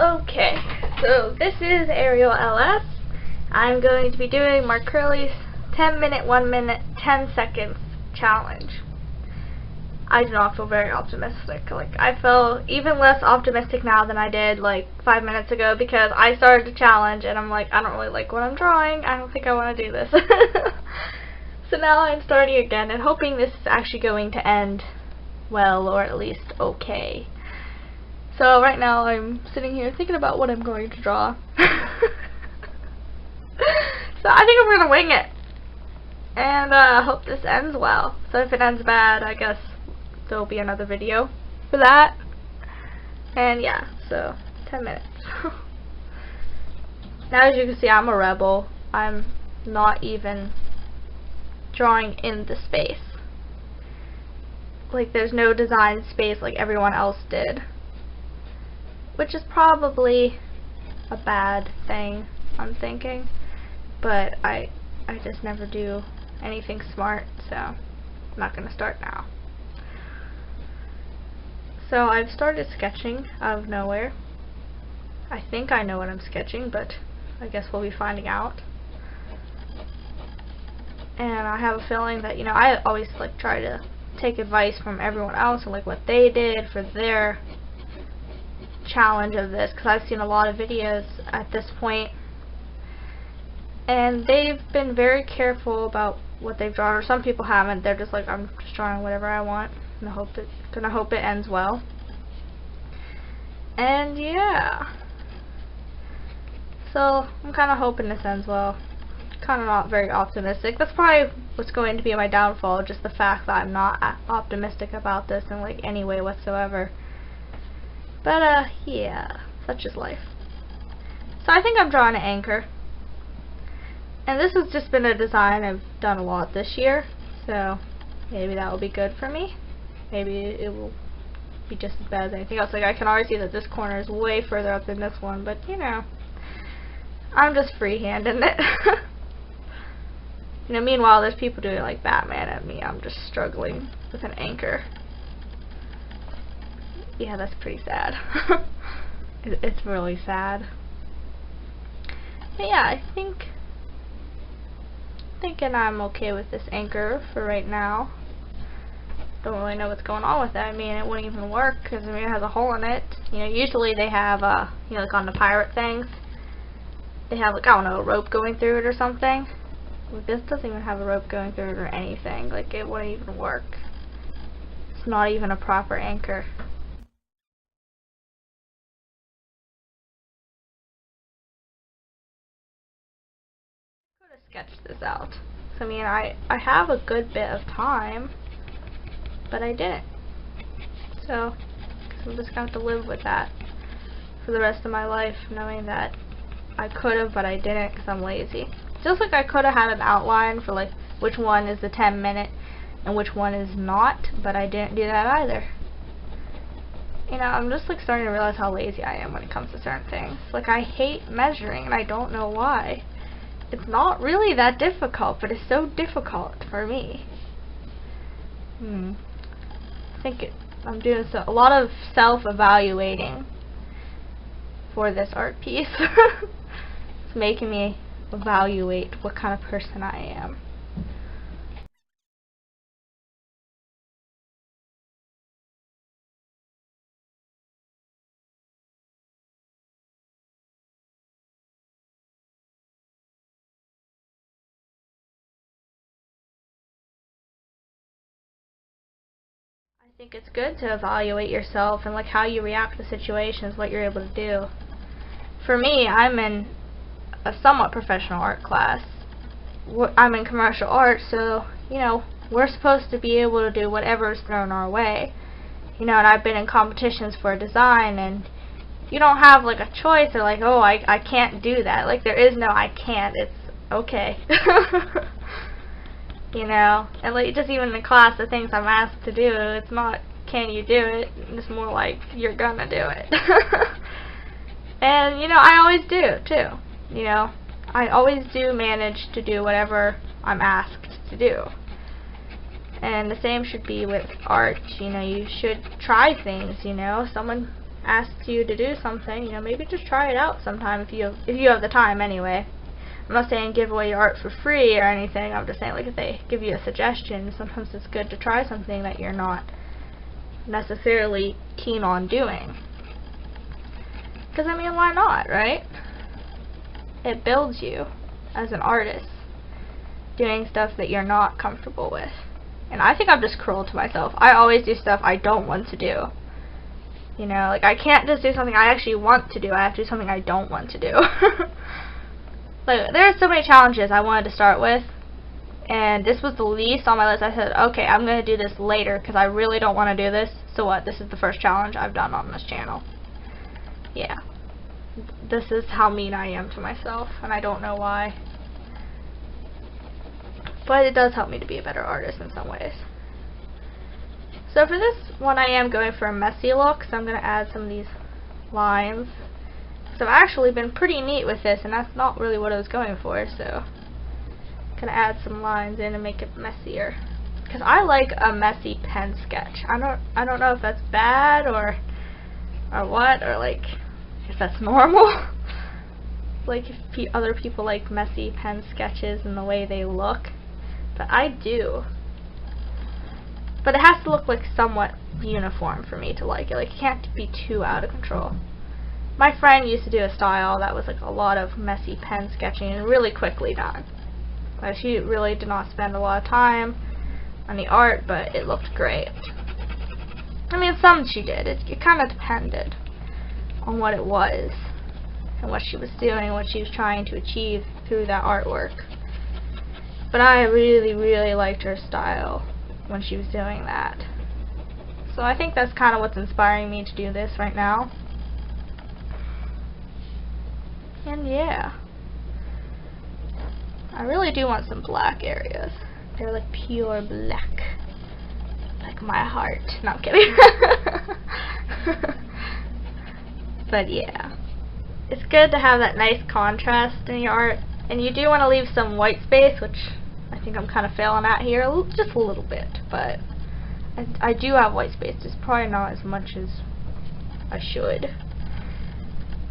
Okay, so this is Ariel LS. I'm going to be doing Mark Crilley's 10-minute, 1 minute, 10 seconds challenge. I do not feel very optimistic. I feel even less optimistic now than I did 5 minutes ago, because I started the challenge and I'm like, I don't really like what I'm drawing. I don't think I want to do this. So now I'm starting again and hoping this is actually going to end well, or at least okay. So right now I'm sitting here thinking about what I'm going to draw. So I think I'm going to wing it. And I hope this ends well. So if it ends bad, I guess there'll be another video for that. And yeah, so 10 minutes. Now as you can see, I'm a rebel. I'm not even drawing in the space. There's no design space like everyone else did. Which is probably a bad thing, I'm thinking. But I just never do anything smart, so I'm not going to start now. So I've started sketching out of nowhere. I think I know what I'm sketching, but I guess we'll be finding out. And I have a feeling that, I always try to take advice from everyone else and what they did for their challenge of this, because I've seen a lot of videos at this point and they've been very careful about what they've drawn, or some people haven't. They're just like, I'm just drawing whatever I want and gonna hope it ends well. And yeah, so I'm kind of hoping this ends well. Kind of not very optimistic. That's probably what's going to be my downfall, just the fact that I'm not optimistic about this in any way whatsoever. But yeah, such is life. So I think I'm drawing an anchor. And this has just been a design I've done a lot this year, so maybe that will be good for me. Maybe it will be just as bad as anything else. I can already see that this corner is way further up than this one, but I'm just freehanding it. Meanwhile there's people doing Batman at me. I'm just struggling with an anchor. Yeah, that's pretty sad. It's really sad. But yeah, thinking I'm okay with this anchor for right now. Don't really know what's going on with it. It wouldn't even work because it has a hole in it. Usually they have on the pirate things, they have I don't know, a rope going through it or something. This doesn't even have a rope going through it or anything. It wouldn't even work. It's not even a proper anchor. Sketch this out. So I have a good bit of time, but I didn't. So I'm just gonna have to live with that for the rest of my life, knowing that I could have, but I didn't because I'm lazy. Just I could have had an outline for which one is the 10-minute and which one is not, but I didn't do that either. I'm just starting to realize how lazy I am when it comes to certain things. I hate measuring and I don't know why. It's not really that difficult, but it's so difficult for me. I think I'm doing a lot of self-evaluating for this art piece. It's making me evaluate what kind of person I am. I think it's good to evaluate yourself and how you react to situations, what you're able to do. For me, I'm in a somewhat professional art class. I'm in commercial art, so we're supposed to be able to do whatever is thrown our way. And I've been in competitions for design, and you don't have a choice or oh, I can't do that. There is no I can't. It's okay. And just even in class, the things I'm asked to do, it's not can you do it, it's more you're gonna do it. And I always do too. I always do manage to do whatever I'm asked to do. And the same should be with art. You should try things. Someone asks you to do something, you know, maybe just try it out sometime if you have the time anyway. I'm not saying give away your art for free or anything. I'm just saying, like, if they give you a suggestion, sometimes it's good to try something that you're not necessarily keen on doing. Because, I mean, why not, right? It builds you as an artist, doing stuff that you're not comfortable with. And I think I'm just cruel to myself. I always do stuff I don't want to do. You know, like, I can't just do something I actually want to do. I have to do something I don't want to do. Like, there are so many challenges I wanted to start with, and this was the least on my list. I said, okay, I'm going to do this later because I really don't want to do this. So what? This is the first challenge I've done on this channel. Yeah. This is how mean I am to myself, and I don't know why. But it does help me to be a better artist in some ways. So for this one, I am going for a messy look, so I'm going to add some of these lines. So I've actually been pretty neat with this, and that's not really what I was going for, so I'm going to add some lines in and make it messier. Because I like a messy pen sketch. I don't know if that's bad or what, or like if that's normal. Like if other people like messy pen sketches and the way they look. But I do. But it has to look like somewhat uniform for me to like it. Like, it can't be too out of control. My friend used to do a style that was like a lot of messy pen sketching and really quickly done. Like, she really did not spend a lot of time on the art, but it looked great. I mean, some she did. It kind of depended on what it was and what she was doing, what she was trying to achieve through that artwork. But I really, really liked her style when she was doing that. So I think that's kind of what's inspiring me to do this right now. And yeah. I really do want some black areas. They're like pure black. Like my heart. No, I'm kidding. But yeah. It's good to have that nice contrast in your art. And you do want to leave some white space, which I think I'm kind of failing at here. Just a little bit. But I do have white space. Just probably not as much as I should.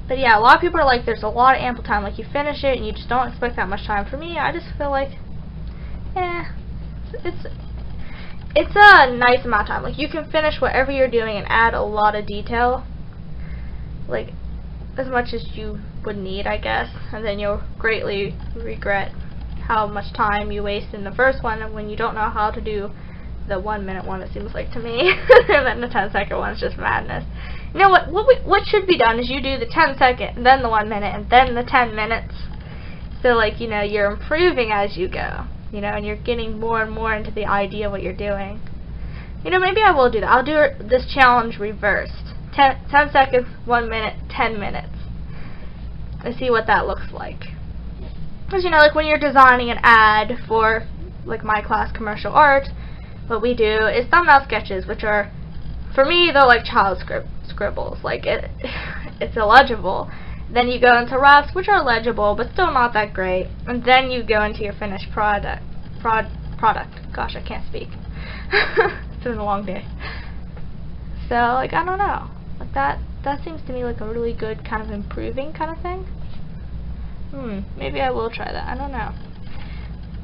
But yeah, a lot of people are like, there's a lot of ample time. Like, you finish it and you just don't expect that much time. For me, I just feel like, it's a nice amount of time. Like, you can finish whatever you're doing and add a lot of detail. Like, as much as you would need, I guess. And then you'll greatly regret how much time you waste in the first one when you don't know how to do the 1 minute one, it seems like to me. And then the 10-second one is just madness. You know what should be done is you do the 10-second, then the 1 minute, and then the 10 minutes. So, like, you know, you're improving as you go, you know, and you're getting more and more into the idea of what you're doing. You know, maybe I will do that. I'll do this challenge reversed. 10 seconds, 1 minute, 10 minutes. And see what that looks like. Because, you know, like when you're designing an ad for, like, my class, commercial art, what we do is thumbnail sketches, which are, for me, they're like child scribbles. Like, it's illegible. Then you go into roughs, which are legible, but still not that great. And then you go into your finished product. Gosh, I can't speak. It's been a long day. So, like, I don't know. Like, that seems to me like a really good kind of improving kind of thing. Maybe I will try that. I don't know.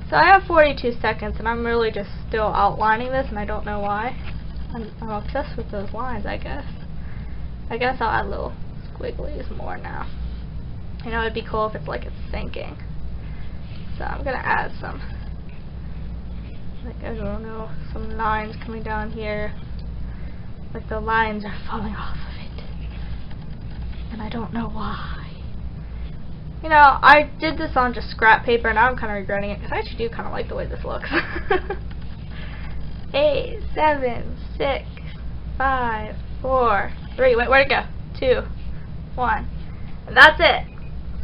So I have 42 seconds, and I'm really just still outlining this, and I don't know why. I'm obsessed with those lines, I guess. I guess I'll add little squigglies more now. You know, it'd be cool if it's like it's sinking. So I'm gonna add some, like, I don't know, some lines coming down here. Like the lines are falling off of it. And I don't know why. You know, I did this on just scrap paper, and now I'm kind of regretting it, because I actually do kind of like the way this looks. 8, 7, 6, 5, 4, 3, wait, where'd it go? 2, 1. And that's it.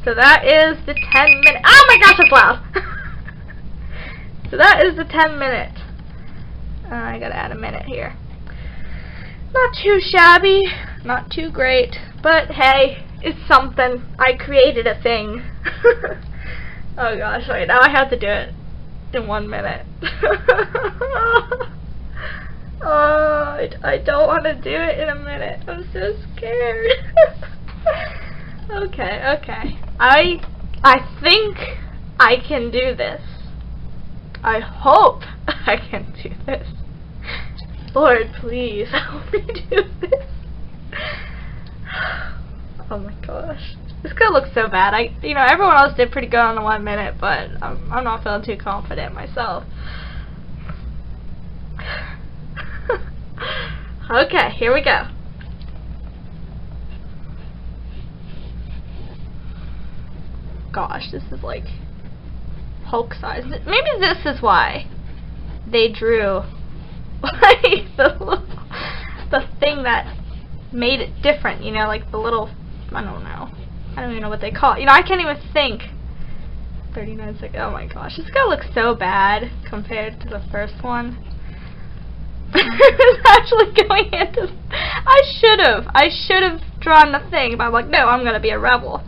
So that is the 10 minute. Oh my gosh, that's loud! So that is the 10 minute. I gotta add a minute here. Not too shabby, not too great, but hey, it's something. I created a thing. Oh gosh, wait, now I have to do it in 1 minute. I don't want to do it in a minute. I'm so scared. Okay. I think I can do this. I hope I can do this. Lord, please help me do this. Oh my gosh. This gonna look so bad. Everyone else did pretty good on the 1 minute, but I'm not feeling too confident myself. Okay, here we go. Gosh, this is like Hulk size. Maybe this is why they drew like the thing that made it different, like the little, I don't even know what they call it. I can't even think. 39 seconds. Oh my gosh, this is gonna look so bad compared to the first one. It's actually going into. I should have drawn the thing, but I'm like, no, I'm gonna be a rebel.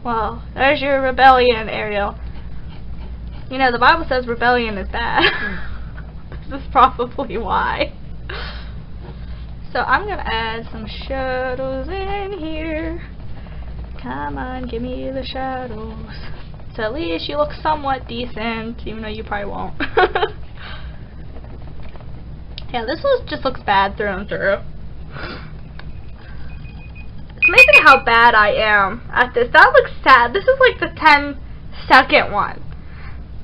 Well, there's your rebellion, Ariel. The Bible says rebellion is bad. This is probably why. So I'm gonna add some shadows in here. Come on, give me the shadows. So at least you look somewhat decent, even though you probably won't. Yeah, this just looks bad through and through. It's amazing how bad I am at this. That looks sad. This is like the 10-second one.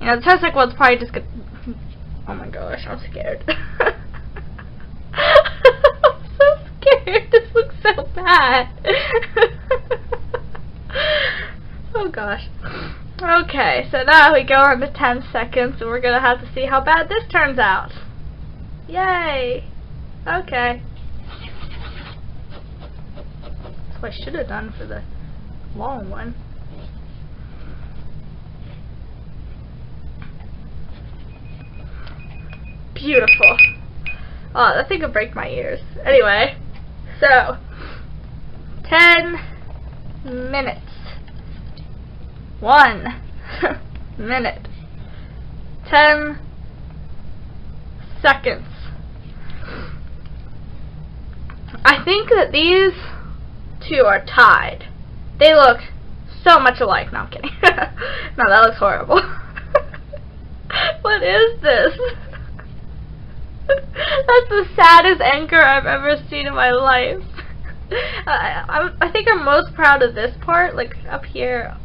The 10-second one's probably just gonna... Oh my gosh, I'm scared. I'm so scared. This looks so bad. Oh gosh. Okay, so now we go on to 10 seconds, and we're gonna have to see how bad this turns out. Yay! Okay. That's what I should have done for the long one. Beautiful. Oh, that thing could break my ears. Anyway, so 10 minutes. 1 minute. 10 seconds. I think that these two are tied. They look so much alike. No, I'm kidding. No, that looks horrible. What is this? That's the saddest anchor I've ever seen in my life. I think I'm most proud of this part, like up here.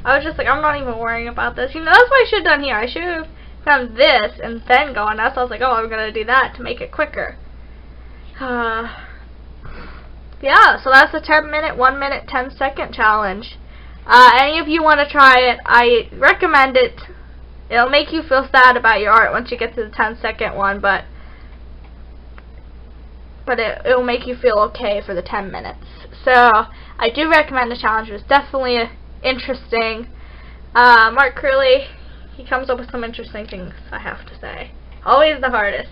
I was just like, I'm not even worrying about this. That's what I should have done here. I should have done this and then go on. That's why I was like, oh, I'm going to do that to make it quicker. Yeah, so that's the 10 minute, 1 minute, 10 second challenge. Any of you want to try it, I recommend it. It'll make you feel sad about your art once you get to the 10-second one, but it'll make you feel okay for the 10 minutes. So I do recommend the challenge. It was definitely interesting. Mark Crilley, he comes up with some interesting things, I have to say. Always the hardest.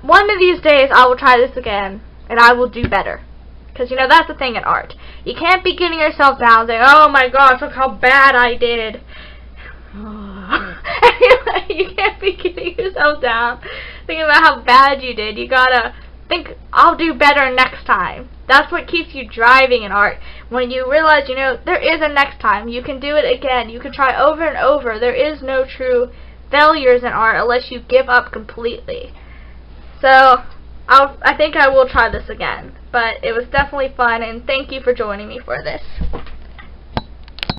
One of these days I will try this again, and I will do better. Because, that's the thing in art. You can't be getting yourself down saying, oh my gosh, look how bad I did. You can't be getting yourself down thinking about how bad you did. You gotta think, I'll do better next time. That's what keeps you driving in art. When you realize, there is a next time. You can do it again. You can try over and over. There is no true failures in art unless you give up completely. So, I think I will try this again. But it was definitely fun, and thank you for joining me for this.